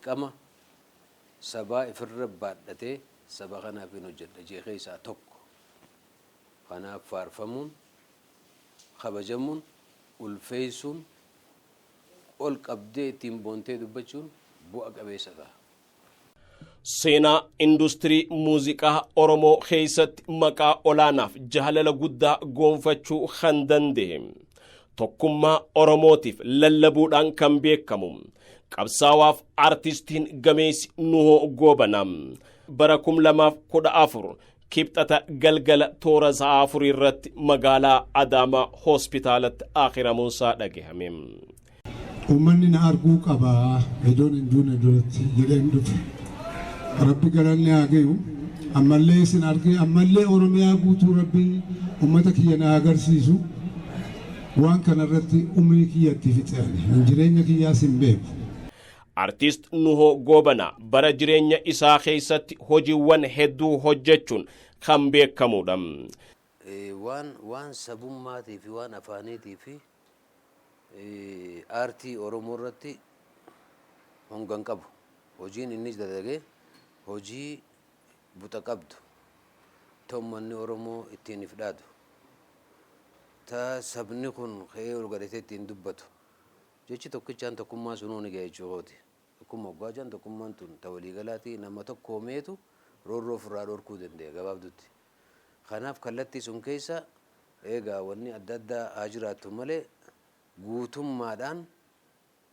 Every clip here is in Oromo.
dirqama sabaa ifirra baadhatee saba kanaaf hin hojjedha jeeqee isaa tokko. Kanaaf faarfamuun, kabajamuun, ulfeessuun, ol qabdee ittiin boontee dubbachuun bu'a qabeessa ta'a. Seenaa industirii muuziqaa Oromoo keessatti maqaa olaanaaf jaalala guddaa goonfachuu kan danda'e tokkummaa Oromootiif lallabuudhaan kan beekamu qabsaawaaf artistiin gameessi Nuhoo Goobanaa bara 2014 kibxata galgala toora sa'a 4 irratti magaalaa Adaamaa hospitaalatti akhiramuunsaa dhagahame. Uummanni na arguu qabaa idoon hin duune duratti jedheen dhufe. Rabbi galanni haa gayu ammallee isin argee ammallee Oromiyaa guutuu rabbiin uummata kiyya na agarsiisu waan kanarratti umrii kiyyatti fixeani jireenya kiyyaas hin beeku. Artist Nuhoo Goobanaa bara jireenya isaa keessatti hojiiwwan hedduu hojjechuun kan beekamudha. Waan sabummaatii fi waan afaaniitii fi aartii Oromoo irratti hongan qabu. Hojiin inni dalagee hojii buxa qabdu tommanni Oromoo ittiin ifdhaatu ta sabni kun ka'ee ol gadhatee ittiin dubbatu jechi tokkichaan tokkummaa sunuu ni ga'e jechuudha. Akkuma oggaajaan tokkummaan tun ta waliigalaatii nama tokko meetu roorroo ofirraa dhorkuu dandeenya gabaabdutti. Kanaaf kallattii sun keessa eegaa wanni adda addaa haa jiraattu malee guutummaadhaan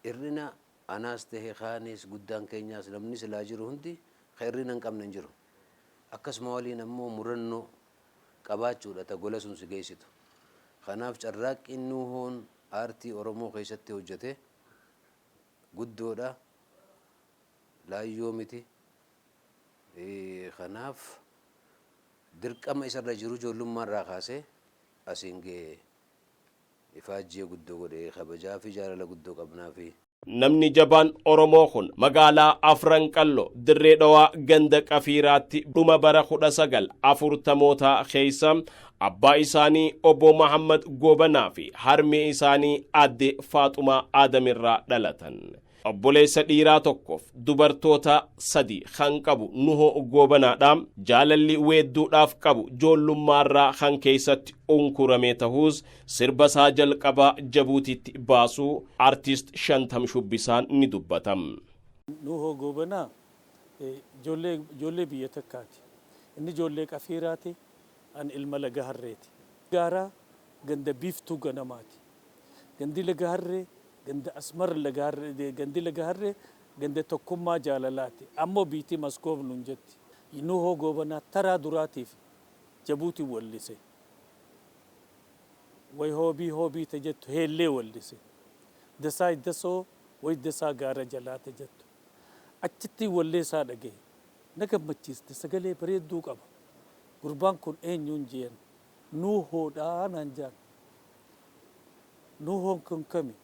irrina anaas ta'e kaanis guddaan keenyaas namni silaa jiru hundi irrina hin qabne hin jiru. Akkasuma waliin ammoo murannoo qabaachuudha ta gola sun si geessitu. Kanaaf carraaqqiin Nuhoon aartii Oromoo keessatti hojjete guddoodha laayyoo miti. Kanaaf dirqama isarra jiru ijoollummaarraa kaasee asiin ga'e ifaajjii guddoo godhee kabajaa fi jaalala guddoo qabnaafi. Namni jabaan Oromoo kun magaalaa Afranqallo Dirree Dhawaa ganda Qafiiraatti dhuma bara 1940 keessa abbaa isaanii obbo Muhammad Goobanaa fi harmee isaanii aadde Faaxumaa Aadamirraa dhalatan. Obboleessa dhiiraa tokkoof dubartoota 3 kan qabu Nuhoo Goobanaadhaan jaalalli weedduudhaaf qabu ijoollummaarraa kan keessatti unkurame ta'us sirba isaa jalqabaa Jabuutitti baasuu artist Shantam Shubbisaan ni dubbatam. Nuhoo Goobanaa ijoollee biyya takkaati. Inni ijoollee Qafiiraati, an ilma Laga Harreeti. Gaaraa ganda Biiftuu Ganamaati. Gandi Laga Harree ganda Asmar Laga Harree, gandi Laga Harree ganda tokkummaa jaalalaati. Ammoo biitii Maskoof nuun jetti. Nuhoo Goobanaa taraa duraatiif Jabuuti wallise. Way hoobii tajettu heellee wallise. Dasaa iddasoo way dasaa gaara jalaate jettu. Achitti walleessaa dhagee na gammachiiste sagalee bareedduu qaba. Gurbaan kun eenyuun jeen Nuhoodhaa naan jaan. Nuhoon kun kami?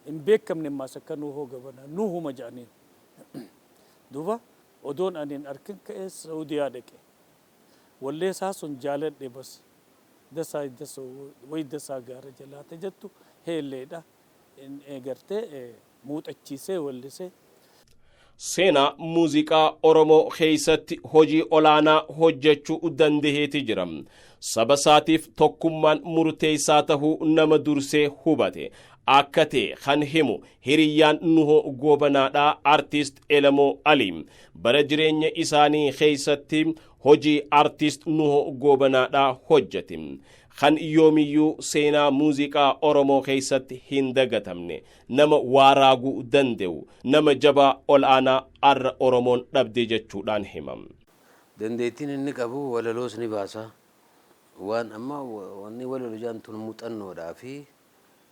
In beekamne maas akka Nuhoo Goobanaa Nuhuma jaaniin. Duuba odoon aniin arkin ka'ee Saudiyaa dhaqe. Walleessaa sun jaaladhe bas. Dasaa iddasoo way dasaa gaara jalaate jettu heelleedha. Eegartee muuxachiisee wallisee. Seenaa muuziqaa Oromoo keessatti hojii olaanaa hojjechuu dandeheeti jira. Saba isaatiif tokkummaan murteessaa tahuu nama dursee hubate. Akka ta'e kan himu hiriyyaan Nuhoo Goobanaadhaa artist Elamoo Ali bara jireenya isaanii keessatti hojii artist Nuhoo Goobanaadhaa hojjete. Kan yoomiyyuu seenaa muuziqaa Oromoo keessatti hin dagatamne nama waaraaguu danda'u nama jabaa ol'aanaa arra Oromoon dhabde jechuudhaan himam. Dandeettiin inni qabu walaloos ni baasa. Waan amma wanni walaloo jaantun muuxannoodhaa fi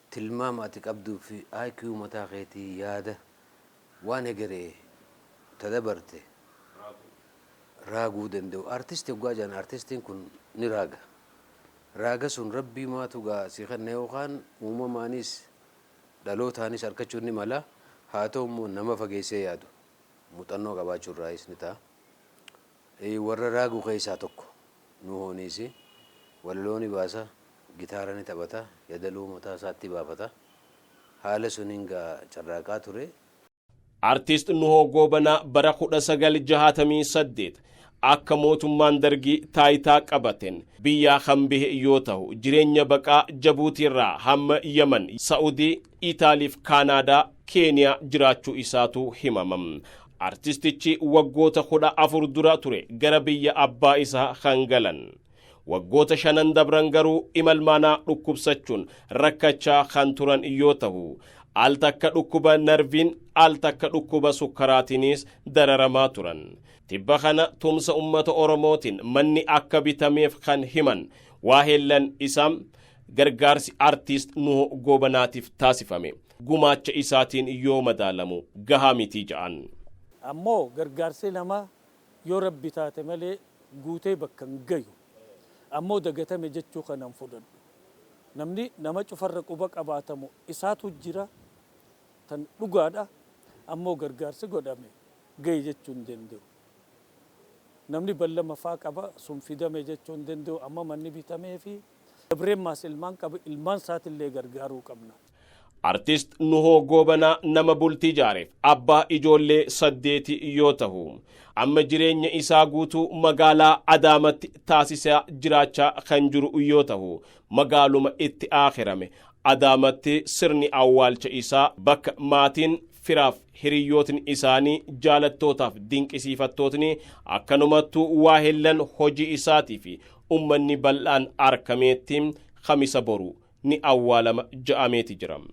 tilmaama ati qabduu fi IQ mataa keetii yaada waan egeree tadabarte raaguu danda'u. Artistii oggaa jaan artistiin kun ni raaga. Raaga sun rabbii maatu gaa si kanne yookaan uumamaanis dhalootaanis harkachuun ni mala haa ta'u immoo nama fageessee yaadu muuxannoo qabaachuu irraayis ni ta'a. Warra raaguu keessaa tokko Nuhooniis walaloo ni baasa, gitaara ni taphata, yaadaloo mataa isaatti baafata. Haala suniin gaa carraaqaa ture. Artiist Nuhoo Goobanaa bara 1968 akka mootummaan dargii taayitaa qabateen biyyaa kan bahe yoo ta'u jireenya baqaa Jabuutiirraa hamma Yaman, Saa'udii, Itaaliif Kaanaadaa, Keeniyaa jiraachuu isaatu himamam. Artistichi waggoota 14 dura ture gara biyya abbaa isaa kan galan. Waggoota 5 dabran garuu imalmaanaa dhukkubsachuun rakkachaa kan turan yoo ta'u al takka dhukkuba narviin al takka dhukkuba sukkaraatiinis dararamaa turan. Tibba kana tumsa ummata Oromootiin manni akka bitameef kan himan waaheellan isaa gargaarsi artiist Nuhoo Goobanaatiif taasifame gumaacha isaatiin yoo madaalamu gahaa miti ja'an. Ammoo gargaarsi namaa yoo rabbi taate malee guutee bakka hin gayu. Ammoo dagatame jechuu kanan fudhadhu. Namni nama cufarra quba qabaatamu isaatu jira tan dhugaadha. Ammoo gargaarsi godhame gahi jechuu hin danda'u. Namni ballama faa qaba sun fidame jechuu hin danda'u. Amma manni bitamee fi dabreen maas ilmaan qaba ilmaan isaatillee gargaaruu qabna. Artiist Nuhoo Goobanaa nama bultii jaareef abbaa ijoollee 8 yoo ta'u amma jireenya isaa guutuu magaalaa Adaamatti taasisaa jiraachaa kan jiru yoo ta'u magaaluma itti aakhirame Adaamatti sirni awwaalcha isaa bakka maatiin firaaf hiriyyootin isaanii jaalattootaaf dinqisiifattootni akkanumattuu waaheellan hojii isaatii fi ummanni bal'aan arkameetti Khamisa boru ni awwaalama ja'ameeti jiram.